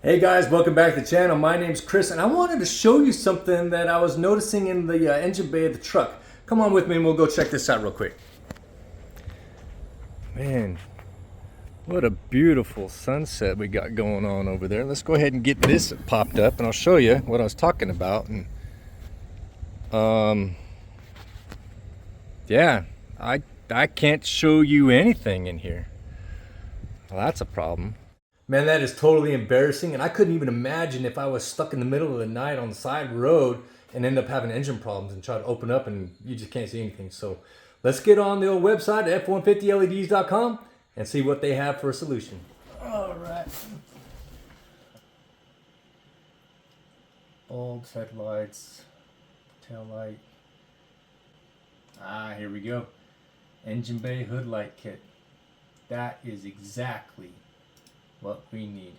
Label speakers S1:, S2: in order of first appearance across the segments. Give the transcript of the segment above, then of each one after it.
S1: Hey guys, welcome back to the channel. My name's Chris and I wanted to show you something that I was noticing in the engine bay of the truck. Come on with me and we'll go check this out real quick. Man, what a beautiful sunset we got going on over there. Let's go ahead and get this popped up and I'll show you what I was talking about. And yeah, I can't show you anything in here. Well, that's a problem. Man, that is totally embarrassing, and I couldn't even imagine if I was stuck in the middle of the night on the side road and end up having engine problems and try to open up and you just can't see anything. So let's get on the old website, F150LEDs.com, and see what they have for a solution. All right. Bulbs, headlights, tail light. Here we go. Engine bay hood light kit. That is exactly what we need.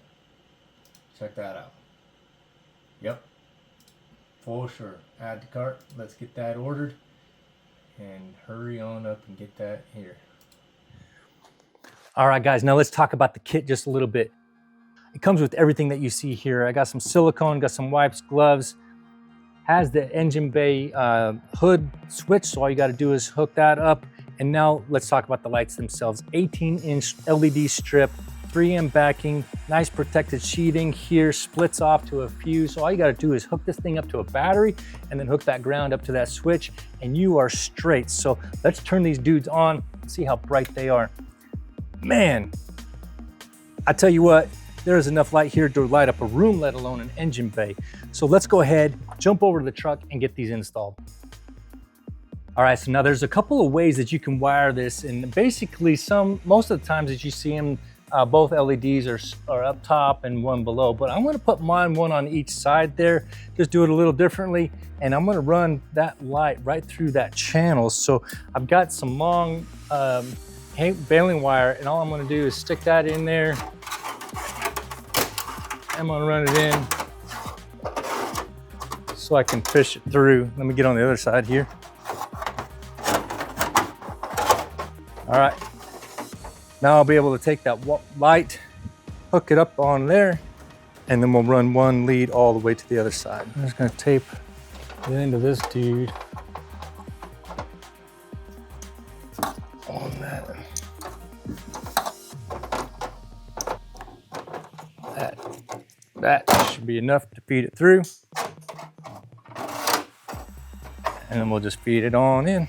S1: Check that out. Yep, for sure. Add to cart. Let's get that ordered and hurry on up and get that here. All right, guys, now let's talk about the kit just a little bit. It comes with everything that you see here. I got some silicone, got some wipes, gloves. Has the engine bay hood switch, so all you got to do is hook that up. And now let's talk about the lights themselves. 18-inch LED strip, 3M backing, nice protected sheathing here, splits off to a fuse. So all you gotta do is hook this thing up to a battery and then hook that ground up to that switch and you are straight. So let's turn these dudes on, see how bright they are. Man, I tell you what, there is enough light here to light up a room, let alone an engine bay. So let's go ahead, jump over to the truck and get these installed. All right, so now there's a couple of ways that you can wire this, and basically most of the times that you see them, both LEDs are up top and one below, but I'm gonna put mine one on each side there, just do it a little differently, and I'm gonna run that light right through that channel. So I've got some long baling wire, and all I'm gonna do is stick that in there. I'm gonna run it in so I can fish it through. Let me get on the other side here. All right. Now I'll be able to take that light, hook it up on there, and then we'll run one lead all the way to the other side. I'm just gonna tape the end of this dude on that. That should be enough to feed it through. And then we'll just feed it on in.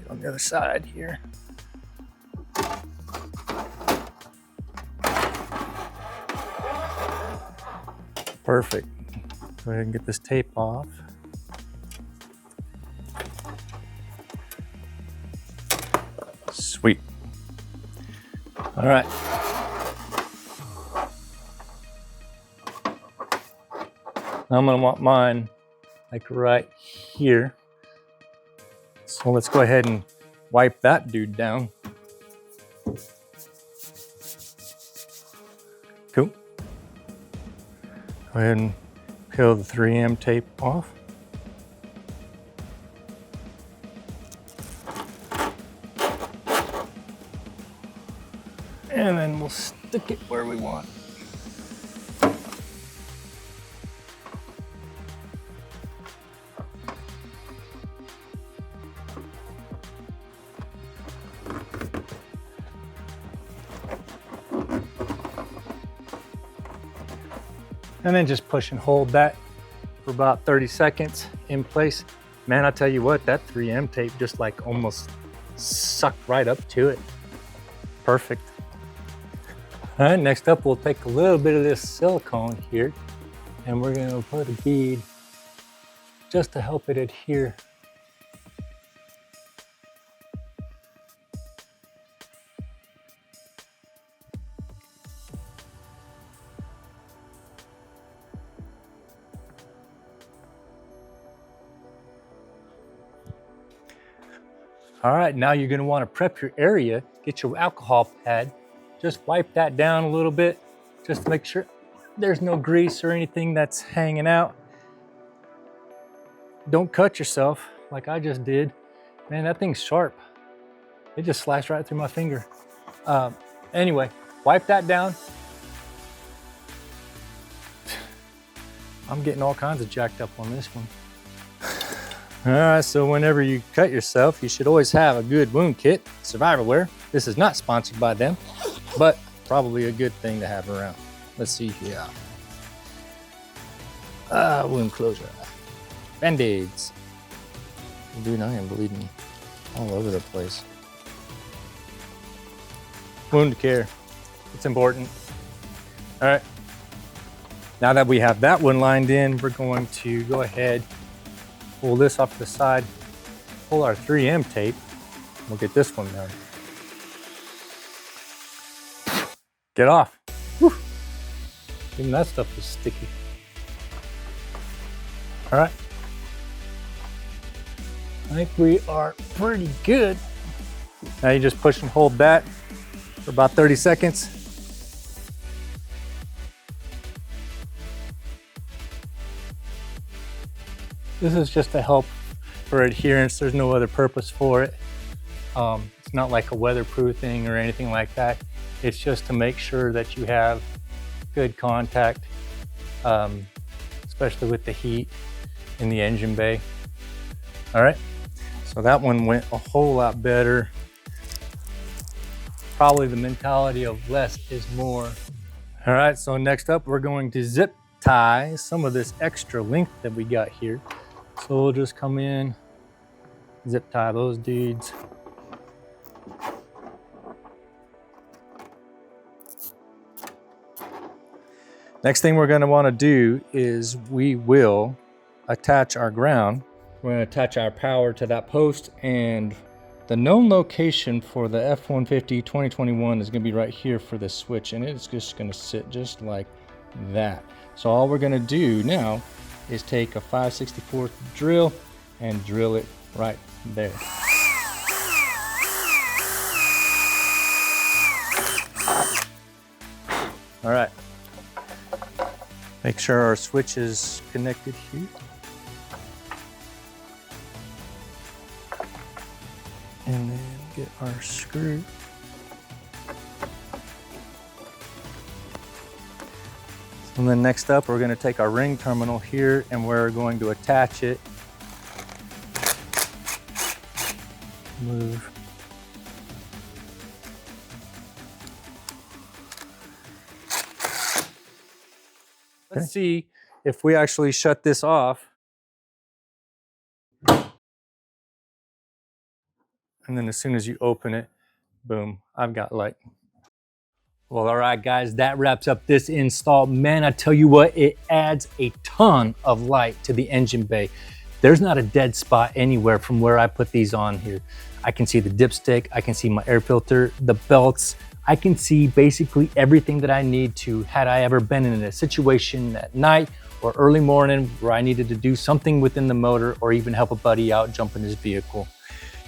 S1: Get on the other side here. Perfect. Go ahead and get this tape off. Sweet. All right. Now I'm gonna want mine like right here. So let's go ahead and wipe that dude down. Cool. Go ahead and peel the 3M tape off. And then we'll stick it where we want. And then just push and hold that for about 30 seconds in place. Man, I tell you what, that 3M tape just like almost sucked right up to it. Perfect. All right, next up, we'll take a little bit of this silicone here and we're gonna put a bead just to help it adhere. All right, now you're gonna wanna prep your area, get your alcohol pad, just wipe that down a little bit, just to make sure there's no grease or anything that's hanging out. Don't cut yourself like I just did. Man, that thing's sharp. It just slashed right through my finger. Anyway, wipe that down. I'm getting all kinds of jacked up on this one. All right, so whenever you cut yourself, you should always have a good wound kit, survival wear. This is not sponsored by them, but probably a good thing to have around. Let's see here. Wound closure. Band-aids. Dude, I am bleeding all over the place. Wound care, it's important. All right, now that we have that one lined in, we're going to go ahead, pull this off the side, pull our 3M tape. We'll get this one done. Get off. Whew. Even that stuff is sticky. All right. I think we are pretty good. Now you just push and hold that for about 30 seconds. This is just to help for adherence. There's no other purpose for it. It's not like a weatherproofing or anything like that. It's just to make sure that you have good contact, especially with the heat in the engine bay. All right, so that one went a whole lot better. Probably the mentality of less is more. All right, so next up, we're going to zip tie some of this extra length that we got here. So we'll just come in, zip tie those dudes. Next thing we're going to want to do is we will attach our ground. We're going to attach our power to that post, and the known location for the F150 2021 is going to be right here for the switch, and it's just going to sit just like that. So all we're going to do now is take a 5/64 drill and drill it right there. All right. Make sure our switch is connected here. And then get our screw. And then next up, we're going to take our ring terminal here and we're going to attach it. Move. Let's see if we actually shut this off. And then as soon as you open it, boom, I've got light. Well, all right, guys, that wraps up this install. Man, I tell you what, it adds a ton of light to the engine bay. There's not a dead spot anywhere from where I put these on here. I can see the dipstick, I can see my air filter, the belts. I can see basically everything that I need to, had I ever been in a situation at night or early morning where I needed to do something within the motor or even help a buddy out jump in his vehicle.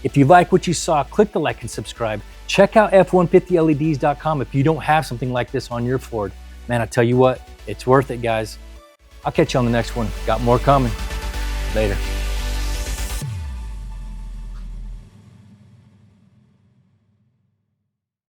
S1: If you like what you saw, click the like and subscribe. Check out F150LEDs.com if you don't have something like this on your Ford. Man, I tell you what, it's worth it, guys. I'll catch you on the next one. Got more coming. Later.